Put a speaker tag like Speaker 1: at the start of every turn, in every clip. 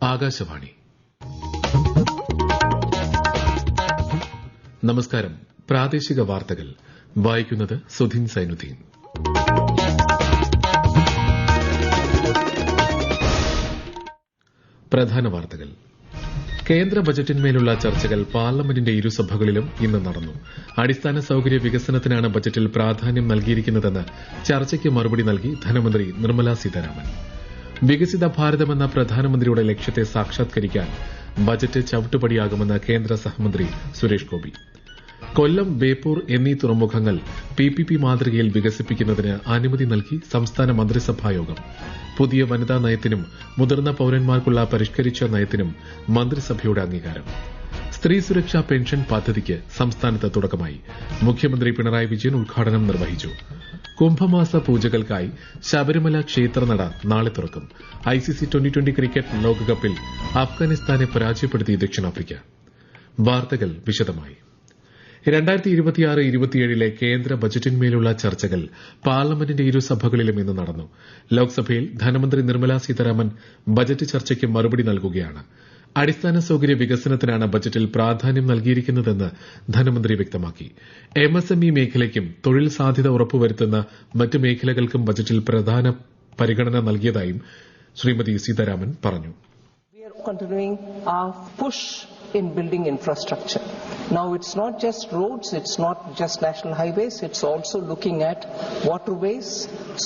Speaker 1: ആകാശവാണി. നമസ്കാരം. പ്രാദേശിക വാർത്തകൾ വായിക്കുന്നത് സുധീൻ സൈനുദ്ദീൻ. പ്രധാന വാർത്തകൾ. കേന്ദ്ര ബജറ്റിന്മേലുള്ള ചർച്ചകൾ പാർലമെന്റിന്റെ ഇരുസഭകളിലും ഇന്ന് നടന്നു. അടിസ്ഥാന സൌകര്യ വികസനത്തിനാണ് ബജറ്റിൽ പ്രാധാന്യം നൽകിയിരിക്കുന്നതെന്ന് ചർച്ചയ്ക്ക് മറുപടി നൽകി ധനമന്ത്രി നിർമ്മലാ സീതാരാമൻ. വികസിത ഭാരതമെന്ന പ്രധാനമന്ത്രിയുടെ ലക്ഷ്യത്തെ സാക്ഷാത്കരിക്കാൻ ബജറ്റ് ചവിട്ടുപടിയാകുമെന്ന് കേന്ദ്ര സഹമന്ത്രി സുരേഷ് ഗോപി. കൊല്ലം, ബേപ്പൂർ എന്നീ തുറമുഖങ്ങൾ PPP മാതൃകയിൽ വികസിപ്പിക്കുന്നതിന് അനുമതി നൽകി സംസ്ഥാന മന്ത്രിസഭായോഗം. പുതിയ വനിതാ നയത്തിനും മുതിർന്ന പൌരന്മാർക്കുള്ള പരിഷ്കരിച്ച നയത്തിനും മന്ത്രിസഭയുടെ അംഗീകാരം. സ്ത്രീ സുരക്ഷാ പെൻഷൻ പദ്ധതിക്ക് സംസ്ഥാനത്ത് തുടക്കമായി. മുഖ്യമന്ത്രി പിണറായി വിജയൻ ഉദ്ഘാടനം നിർവഹിച്ചു. കുംഭമാസ പൂജകൾക്കായി ശബരിമല ക്ഷേത്രനട നാളെ തുറക്കും. ICC T20 ക്രിക്കറ്റ് ലോകകപ്പിൽ അഫ്ഗാനിസ്ഥാനെ പരാജയപ്പെടുത്തി ദക്ഷിണാഫ്രിക്ക. വാർത്തകൾ വിശദമായി. 2026-27 കേന്ദ്ര ബജറ്റിന്മേലുള്ള ചർച്ചകൾ പാർലമെന്റിന്റെ ഇരുസഭകളിലും ഇന്ന് നടന്നു. ലോക്സഭയിൽ ധനമന്ത്രി നിർമ്മലാ സീതാരാമൻ ബജറ്റ് ചർച്ചയ്ക്ക് മറുപടി നൽകുകയാണ്. അടിസ്ഥാന സൌകര്യ വികസനത്തിനാണ് ബജറ്റിൽ പ്രാധാന്യം നൽകിയിരിക്കുന്നതെന്ന് ധനമന്ത്രി വ്യക്തമാക്കി. MSME മേഖലയ്ക്കും തൊഴിൽ സാധ്യത ഉറപ്പുവരുത്തുന്ന മറ്റ് മേഖലകൾക്കും ബജറ്റിൽ പ്രധാന പരിഗണന നൽകിയതായും ശ്രീമതി സീതാരാമൻ പറഞ്ഞു.
Speaker 2: Continuing our push in building infrastructure. Now it's not just roads, it's not just national highways, it's also looking at waterways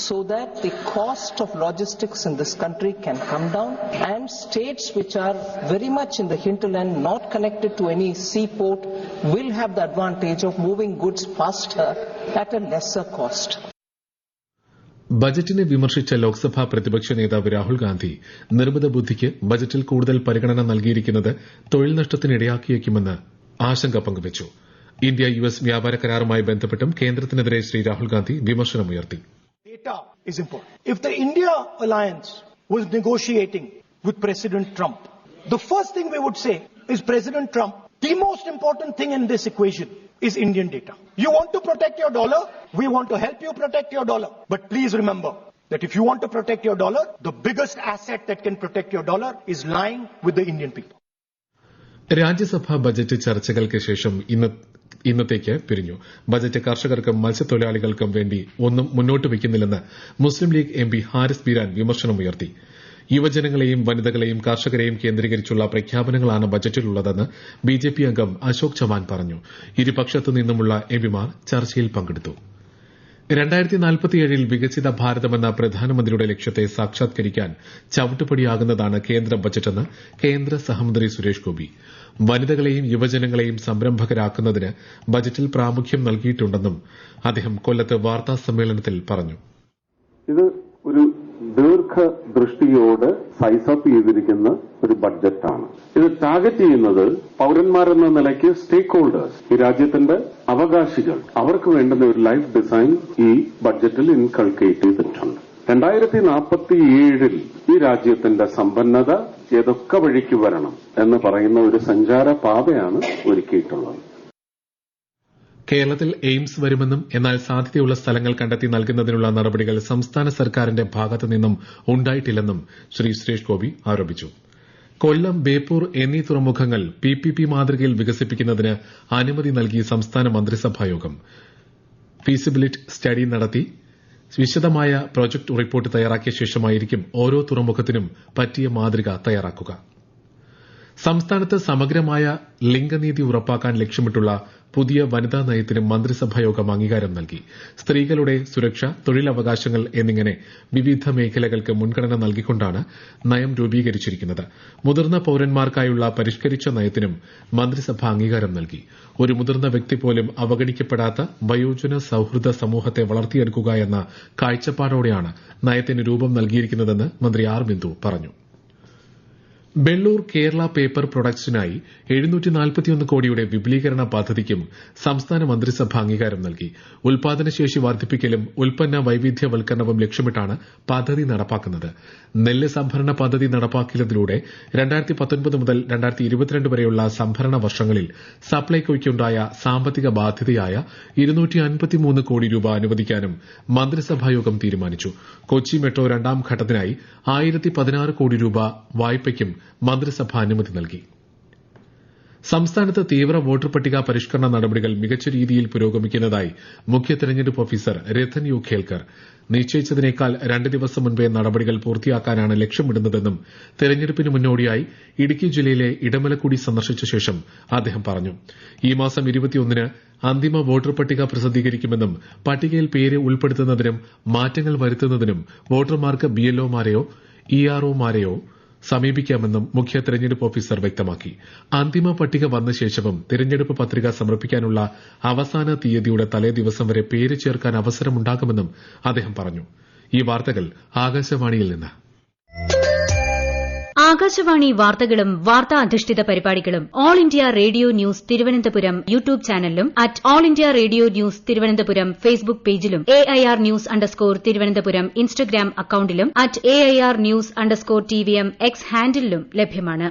Speaker 2: so that the cost of logistics in this country can come down, and states which are very much in the hinterland, not connected to any seaport, will have the advantage of moving goods faster at a lesser cost.
Speaker 1: ബജറ്റിനെ വിമർശിച്ച ലോക്സഭാ പ്രതിപക്ഷ നേതാവ് രാഹുൽ ഗാന്ധി നിർമ്മിത ബുദ്ധിക്ക് ബജറ്റിൽ കൂടുതൽ പരിഗണന നൽകിയിരിക്കുന്നത് തൊഴിൽ നഷ്ടത്തിനിടയാക്കിയേക്കുമെന്ന് ആശങ്ക പങ്കുവച്ചു. ഇന്ത്യ-US വ്യാപാര കരാറുമായി ബന്ധപ്പെട്ടും കേന്ദ്രത്തിനെതിരെ ശ്രീ രാഹുൽ ഗാന്ധി വിമർശനമുയർത്തി.
Speaker 3: Data is important. If the India alliance was negotiating with President Trump, the first thing we would say is, President Trump, the most important thing in this equation is Indian data. You want to protect your dollar? We want to help you protect your dollar. But please remember that if you want to protect your dollar, the biggest asset that can protect your dollar is lying with the Indian people.
Speaker 1: Rajya Sabha budget ചർച്ചകൾക്ക് ശേഷം ഇന്നത്തേക്ക് പിരിഞ്ഞു. Budget കർഷകർക്കും മത്സ്യത്തൊഴിലാളികൾക്കും വേണ്ടി ഒന്നും മുന്നോട്ട് വയ്ക്കുന്നില്ലെന്ന് മുസ്ലിം league MP Haris Beeran വിമർശനമുയർത്തി. യുവജനങ്ങളെയും വനിതകളെയും കർഷകരെയും കേന്ദ്രീകരിച്ചുള്ള പ്രഖ്യാപനങ്ങളാണ് ബജറ്റിലുള്ളതെന്ന് BJP അംഗം അശോക് ചവാൻ പറഞ്ഞു. ഇരുപക്ഷത്തു നിന്നുമുള്ള MPമാർ ചർച്ചയിൽ പങ്കെടുത്തു. 2047 വികസിത ഭാരതമെന്ന പ്രധാനമന്ത്രിയുടെ ലക്ഷ്യത്തെ സാക്ഷാത്കരിക്കാൻ ചവിട്ടുപടിയാകുന്നതാണ് കേന്ദ്ര ബജറ്റെന്ന് കേന്ദ്ര സഹമന്ത്രി സുരേഷ് ഗോപി. വനിതകളെയും യുവജനങ്ങളെയും സംരംഭകരാക്കുന്നതിന് ബജറ്റിൽ പ്രാമുഖ്യം നൽകിയിട്ടുണ്ടെന്നും അദ്ദേഹം കൊല്ലത്ത് വാർത്താ സമ്മേളനത്തിൽ പറഞ്ഞു.
Speaker 4: ഇത് ഒരു ദീർഘദൃഷ്ടിയോട് സൈസ് അപ്പ് ചെയ്തിരിക്കുന്ന ഒരു ബഡ്ജറ്റാണ്. ഇത് ടാർഗറ്റ് ചെയ്യുന്നത് പൌരന്മാരെന്ന നിലയ്ക്ക് സ്റ്റേക്ക് ഹോൾഡേഴ്സ്, ഈ രാജ്യത്തിന്റെ അവകാശികൾ, അവർക്ക് വേണ്ടുന്ന ഒരു ലൈഫ് ഡിസൈൻ ഈ ബഡ്ജറ്റിൽ ഇൻകൾക്കേറ്റ് ചെയ്തിട്ടുണ്ട്. 2047 ഈ രാജ്യത്തിന്റെ സമ്പന്നത ഏതൊക്കെ വഴിക്ക് വരണം എന്ന് പറയുന്ന ഒരു സഞ്ചാര പാതയാണ് ഒരുക്കിയിട്ടുള്ളത്.
Speaker 1: കേരളത്തിൽ എയിംസ് വരുമെന്നും എന്നാൽ സാധ്യതയുള്ള സ്ഥലങ്ങൾ കണ്ടെത്തി നൽകുന്നതിനുള്ള നടപടികൾ സംസ്ഥാന സർക്കാരിന്റെ ഭാഗത്തു നിന്നും ഉണ്ടായിട്ടില്ലെന്നും ശ്രീ സുരേഷ് ഗോപി ആരോപിച്ചു. കൊല്ലം, ബേപ്പൂർ എന്നീ തുറമുഖങ്ങൾ PPP മാതൃകയിൽ വികസിപ്പിക്കുന്നതിന് അനുമതി നൽകി സംസ്ഥാന മന്ത്രിസഭായോഗം. ഫീസിബിലിറ്റി സ്റ്റഡി നടത്തി വിശദമായ പ്രോജക്ട് റിപ്പോർട്ട് തയ്യാറാക്കിയ ശേഷമായിരിക്കും ഓരോ തുറമുഖത്തിനും പറ്റിയ മാതൃക തയ്യാറാക്കുക. സംസ്ഥാനത്ത് സമഗ്രമായ ലിംഗനീതി ഉറപ്പാക്കാൻ ലക്ഷ്യമിട്ടുള്ള പുതിയ വനിതാ നയത്തിനും മന്ത്രിസഭായോഗം അംഗീകാരം നൽകി. സ്ത്രീകളുടെ സുരക്ഷ, തൊഴിലവകാശങ്ങൾ എന്നിങ്ങനെ വിവിധ മേഖലകൾക്ക് മുൻഗണന നൽകിക്കൊണ്ടാണ് നയം രൂപീകരിച്ചിരിക്കുന്നത്. മുതിർന്ന പൌരന്മാർക്കായുള്ള പരിഷ്കരിച്ച നയത്തിനും മന്ത്രിസഭ അംഗീകാരം നൽകി. ഒരു മുതിർന്ന വ്യക്തി പോലും അവഗണിക്കപ്പെടാത്ത വയോജന സൌഹൃദ സമൂഹത്തെ വളർത്തിയെടുക്കുക എന്ന കാഴ്ചപ്പാടോടെയാണ് നയത്തിന് രൂപം നൽകിയിരിക്കുന്നതെന്ന് മന്ത്രി ആർ ബിന്ദു പറഞ്ഞു. വെള്ളൂർ കേരള പേപ്പർ പ്രൊഡക്ട്സിനായി 741 കോടിയുടെ വിപുലീകരണ പദ്ധതിക്കും സംസ്ഥാന മന്ത്രിസഭ അംഗീകാരം നൽകി. ഉൽപാദനശേഷി വർദ്ധിപ്പിക്കലും ഉൽപ്പന്ന വൈവിധ്യവൽക്കരണവും ലക്ഷ്യമിട്ടാണ് പദ്ധതി നടപ്പാക്കുന്നത്. നെല്ല് സംഭരണ പദ്ധതി നടപ്പാക്കിയതിലൂടെ 2019 മുതൽ 2022 വരെയുള്ള സംഭരണ വർഷങ്ങളിൽ സപ്ലൈകോയ്ക്കുണ്ടായ സാമ്പത്തിക ബാധ്യതയായ 253 കോടി രൂപ അനുവദിക്കാനും മന്ത്രിസഭായോഗം തീരുമാനിച്ചു. കൊച്ചി മെട്രോ രണ്ടാം ഘട്ടത്തിനായി 1016 കോടി രൂപ വായ്പയ്ക്കും മന്ത്രിസഭ അനുമതി നൽകി. സംസ്ഥാനത്ത് തീവ്ര വോട്ടർ പട്ടിക പരിഷ്കരണ നടപടികൾ മികച്ച രീതിയിൽ പുരോഗമിക്കുന്നതായി മുഖ്യ തെരഞ്ഞെടുപ്പ് ഓഫീസർ രത്തൻ യു ഖേൽക്കർ നിശ്ചയിച്ചതിനേക്കാൾ 2 ദിവസം മുൻപേ നടപടികൾ പൂർത്തിയാക്കാനാണ് ലക്ഷ്യമിടുന്നതെന്നും തെരഞ്ഞെടുപ്പിന് മുന്നോടിയായി ഇടുക്കി ജില്ലയിലെ ഇടമലക്കുടി സന്ദർശിച്ച ശേഷം അദ്ദേഹം പറഞ്ഞു. ഈ മാസം 21-ന് അന്തിമ വോട്ടർ പട്ടിക പ്രസിദ്ധീകരിക്കുമെന്നും പട്ടികയിൽ പേര് ഉൾപ്പെടുത്തുന്നതിനും മാറ്റങ്ങൾ വരുത്തുന്നതിനും വോട്ടർമാർക്ക് ബിഎൽഒമാരെയോ ഇആർഒമാരെയോ സമീപിക്കാമെന്നും മുഖ്യ തെരഞ്ഞെടുപ്പ് ഓഫീസർ വ്യക്തമാക്കി. അന്തിമ പട്ടിക വന്ന ശേഷവും തിരഞ്ഞെടുപ്പ് പത്രിക സമർപ്പിക്കാനുള്ള അവസാന തീയതിയുടെ തലേദിവസം വരെ പേര് ചേർക്കാൻ അവസരമുണ്ടാകുമെന്നും അദ്ദേഹം പറഞ്ഞു. ഈ വാർത്തകൾ ആകാശവാണിയിൽ നിന്ന്.
Speaker 5: ആകാശവാണി വാർത്തകളും വാർത്താ അധിഷ്ഠിത പരിപാടികളും all India radio news Thiruvananthapuram YouTube ചാനലിലും all India radio news Thiruvananthapuram Facebook പേജിലും AIR ന്യൂസ് _തിരുവനന്തപുരം ഇൻസ്റ്റഗ്രാം അക്കൌണ്ടിലും AIR ന്യൂസ് _TVM X ഹാൻഡിലും ലഭ്യമാണ്.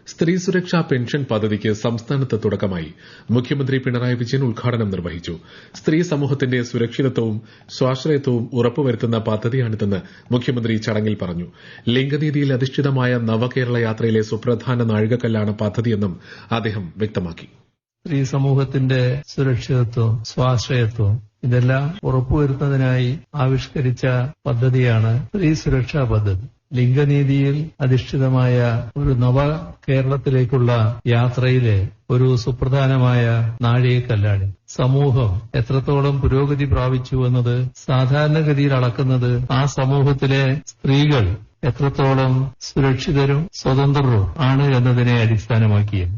Speaker 1: സ്ത്രീ സുരക്ഷാ പെൻഷൻ പദ്ധതിക്ക് സംസ്ഥാനത്ത് തുടക്കമായി. മുഖ്യമന്ത്രി പിണറായി വിജയൻ ഉദ്ഘാടനം നിർവഹിച്ചു. സ്ത്രീ സമൂഹത്തിന്റെ സുരക്ഷിതത്വവും സ്വാശ്രയത്വവും ഉറപ്പുവരുത്തുന്ന പദ്ധതിയാണിതെന്ന് മുഖ്യമന്ത്രി ചടങ്ങിൽ പറഞ്ഞു. ലിംഗനീതിയിൽ അധിഷ്ഠിതമായ നവകേരള യാത്രയിലെ സുപ്രധാന നാഴികക്കല്ലാണ് പദ്ധതിയെന്നും അദ്ദേഹം വ്യക്തമാക്കി.
Speaker 6: സ്ത്രീ സമൂഹത്തിന്റെ സുരക്ഷിതത്വവും സ്വാശ്രയത്വവും ഇതെല്ലാം ഉറപ്പുവരുത്തുന്നതിനായി ആവിഷ്കരിച്ച പദ്ധതിയാണ് സ്ത്രീ സുരക്ഷാ പദ്ധതി. ലിംഗനീതിയിൽ അധിഷ്ഠിതമായ ഒരു നവ കേരളത്തിലേക്കുള്ള യാത്രയിലെ ഒരു സുപ്രധാനമായ നാഴികക്കല്ലാണ്. സമൂഹം എത്രത്തോളം പുരോഗതി പ്രാപിച്ചു എന്നത് സാധാരണഗതിയിൽ അളക്കുന്നത് ആ സമൂഹത്തിലെ സ്ത്രീകൾ എത്രത്തോളം സുരക്ഷിതരും സ്വതന്ത്രരും ആണ് എന്നതിനെ അടിസ്ഥാനമാക്കിയാണ്.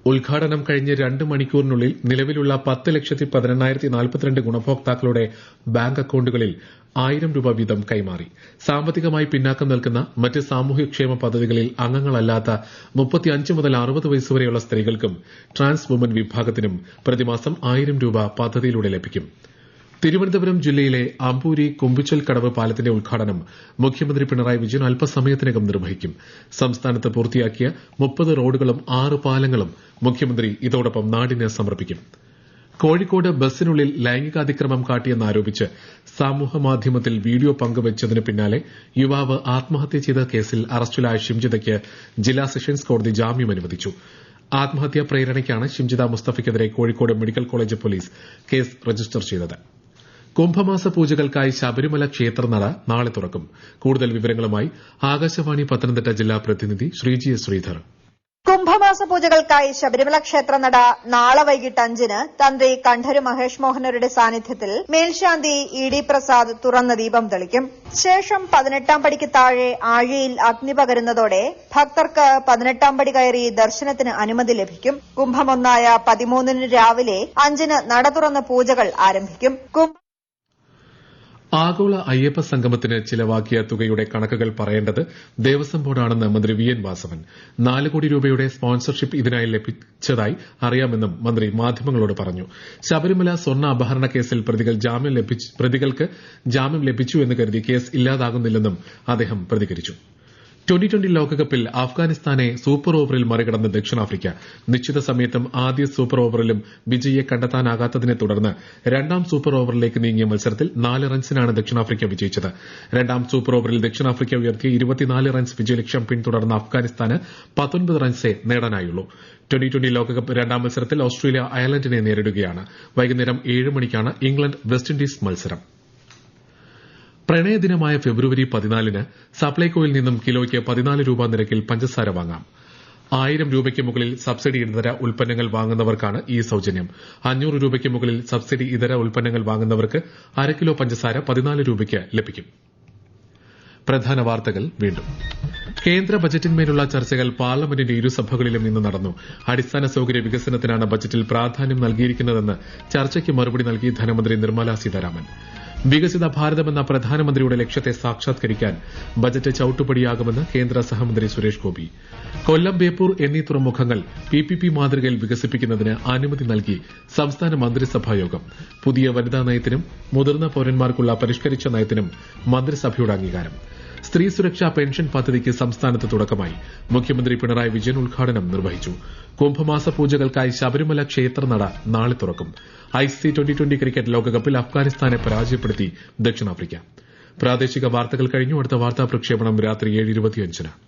Speaker 1: ഉദ്ഘാടനം കഴിഞ്ഞ് 2 മണിക്കൂറിനുള്ളിൽ നിലവിലുള്ള 10,18,042 ഗുണഭോക്താക്കളുടെ ബാങ്ക് അക്കൌണ്ടുകളിൽ 1,000 രൂപ വീതം കൈമാറി. സാമ്പത്തികമായി പിന്നാക്കം നിൽക്കുന്ന മറ്റ് സാമൂഹ്യക്ഷേമ പദ്ധതികളിൽ അംഗങ്ങളല്ലാത്ത 35 മുതൽ 60 വയസ്സുവരെയുള്ള സ്ത്രീകൾക്കും ട്രാൻസ് വുമൻ വിഭാഗത്തിനും പ്രതിമാസം 1,000 രൂപ പദ്ധതിയിലൂടെ ലഭിക്കും. തിരുവനന്തപുരം ജില്ലയിലെ അമ്പൂരി കുമ്പിച്ചൽ കടവ് പാലത്തിന്റെ ഉദ്ഘാടനം മുഖ്യമന്ത്രി പിണറായി വിജയൻ അല്പസമയത്തിനകം നിർവഹിക്കും. സംസ്ഥാനത്ത് പൂർത്തിയാക്കിയ 30 റോഡുകളും 6 പാലങ്ങളും മുഖ്യമന്ത്രി ഇതോടൊപ്പം നാടിന് സമർപ്പിക്കും. കോഴിക്കോട് ബസ്സിനുള്ളിൽ ലൈംഗികാതിക്രമം കാട്ടിയെന്നാരോപിച്ച് സമൂഹമാധ്യമത്തിൽ വീഡിയോ പങ്കുവച്ചതിന് പിന്നാലെ യുവാവ് ആത്മഹത്യ ചെയ്ത കേസിൽ അറസ്റ്റിലായ ഷിംജിതയ്ക്ക് ജില്ലാ സെഷൻസ് കോടതി ജാമ്യം അനുവദിച്ചു. ആത്മഹത്യാ പ്രേരണയ്ക്കാണ് ഷിംജിത മുസ്തഫയ്ക്കെതിരെ Kozhikode medical college police case register ചെയ്തത്. കുംഭമാസ പൂജകൾക്കായി ശബരിമല ക്ഷേത്രനട നാളെ തുറക്കും. കൂടുതൽ വിവരങ്ങളുമായി ആകാശവാണി പത്തനംതിട്ട ജില്ലാ പ്രതിനിധി ശ്രീജി ശ്രീധർ.
Speaker 7: കുംഭമാസ പൂജകൾക്കായി ശബരിമല ക്ഷേത്രനട നാളെ വൈകിട്ട് 5-ന് തന്ത്രി കണ്ഠര് മഹേഷ് മോഹനരുടെ സാന്നിധ്യത്തിൽ മേൽശാന്തി ED പ്രസാദ് തുറന്ന ദീപം തെളിക്കും. ശേഷം 18ാം പടിക്ക് താഴെ ആഴിയിൽ അഗ്നി പകരുന്നതോടെ ഭക്തർക്ക് 18ാം പടി കയറി ദർശനത്തിന് അനുമതി ലഭിക്കും. കുംഭം 1 13-ന് രാവിലെ 5-ന് നട തുറന്ന് പൂജകൾ ആരംഭിക്കും.
Speaker 1: ആഗോള അയ്യപ്പ സംഗമത്തിന് ചിലവാക്കിയ തുകയുടെ കണക്കുകൾ പറയേണ്ടത് ദേവസ്വം ബോർഡാണെന്ന് മന്ത്രി VN വാസവൻ. 4 കോടി രൂപയുടെ സ്പോൺസർഷിപ്പ് ഇതിനായി ലഭിച്ചതായി അറിയാമെന്നും മന്ത്രി മാധ്യമങ്ങളോട് പറഞ്ഞു. ശബരിമല സ്വർണ്ണ അപഹരണ കേസിൽ പ്രതികൾക്ക് ജാമ്യം ലഭിച്ചു എന്ന് കരുതി കേസ് ഇല്ലാതാകുന്നില്ലെന്നും അദ്ദേഹം പ്രതികരിച്ചു. 2020 ലോകകപ്പിൽ അഫ്ഗാനിസ്ഥാനെ സൂപ്പർ ഓവറിൽ മറികടന്ന് ദക്ഷിണാഫ്രിക്ക. നിശ്ചിത സമയത്തും ആദ്യ സൂപ്പർ ഓവറിലും വിജയിയെ കണ്ടെത്താനാകാത്തതിനെ തുടർന്ന് 2ാം സൂപ്പർ ഓവറിലേക്ക് നീങ്ങിയ മത്സരത്തിൽ 4 റൺസിനാണ് ദക്ഷിണാഫ്രിക്ക വിജയിച്ചത്. 2ാം സൂപ്പർ ഓവറിൽ ദക്ഷിണാഫ്രിക്ക ഉയർത്തിയ 24 റൺസ് വിജയലക്ഷ്യം പിന്തുടർന്ന അഫ്ഗാനിസ്ഥാന് 19 റൺസേ നേടാനായുള്ളൂ. 2020 ലോകകപ്പ് 2ാം മത്സരത്തിൽ ഓസ്ട്രേലിയ അയർലൻഡിനെ നേരിടുകയാണ്. വൈകുന്നേരം 7 മണിക്കാണ് ഇംഗ്ലണ്ട് വെസ്റ്റ് ഇൻഡീസ് മത്സരം. പ്രണയദിനമായ ഫെബ്രുവരി 14-ന് സപ്ലൈകോയിൽ നിന്നും കിലോയ്ക്ക് 14 രൂപ നിരക്കിൽ പഞ്ചസാര വാങ്ങാം. 1000 രൂപയ്ക്ക് മുകളിൽ സബ്സിഡി ഇതര ഉൽപ്പന്നങ്ങൾ വാങ്ങുന്നവർക്കാണ് ഈ സൌജന്യം. 500 രൂപയ്ക്ക് മുകളിൽ സബ്സിഡി ഇതര ഉൽപ്പന്നങ്ങൾ വാങ്ങുന്നവർക്ക് 1/2 കിലോ പഞ്ചസാര 14 രൂപയ്ക്ക് ലഭിക്കും. പ്രധാന വാർത്തകൾ വീണ്ടും. കേന്ദ്ര ബജറ്റിന്മേലുള്ള ചർച്ചകൾ പാർലമെന്റിന്റെ ഇരുസഭകളിലും ഇന്ന് നടന്നു. അടിസ്ഥാന സൌകര്യ വികസനത്തിനാണ് ബജറ്റിൽ പ്രാധാന്യം നൽകിയിരിക്കുന്നതെന്ന് ചർച്ചയ്ക്ക് മറുപടി നൽകി ധനമന്ത്രി നിർമ്മല സീതാരാമൻ. വികസിത ഭാരതമെന്ന പ്രധാനമന്ത്രിയുടെ ലക്ഷ്യത്തെ സാക്ഷാത്കരിക്കാൻ ബജറ്റ് ചൌട്ടുപടിയാകുമെന്ന് കേന്ദ്ര സഹമന്ത്രി സുരേഷ് ഗോപി. കൊല്ലം, ബേപ്പൂർ എന്നീ തുറമുഖങ്ങൾ PPP മാതൃകയിൽ വികസിപ്പിക്കുന്നതിന് അനുമതി നൽകി സംസ്ഥാന മന്ത്രിസഭായോഗം. പുതിയ വനിതാ നയത്തിനും മുതിർന്ന പൌരന്മാർക്കുള്ള പരിഷ്കരിച്ച നയത്തിനും മന്ത്രിസഭയുടെ അംഗീകാരം. സ്ത്രീ സുരക്ഷാ പെൻഷൻ പദ്ധതിക്ക് സംസ്ഥാനത്ത് തുടക്കമായി. മുഖ്യമന്ത്രി പിണറായി വിജയൻ ഉദ്ഘാടനം നിർവഹിച്ചു. കുംഭമാസ പൂജകൾക്കായി ശബരിമല ക്ഷേത്രനട നാളെ തുറക്കും. ICC 2020 ക്രിക്കറ്റ് ലോകകപ്പിൽ അഫ്ഗാനിസ്ഥാനെ പരാജയപ്പെടുത്തി ദക്ഷിണാഫ്രിക്ക. പ്രാദേശിക വാർത്തകൾ കഴിഞ്ഞു. അടുത്ത വാർത്താ പ്രക്ഷേപണം രാത്രി 7:25.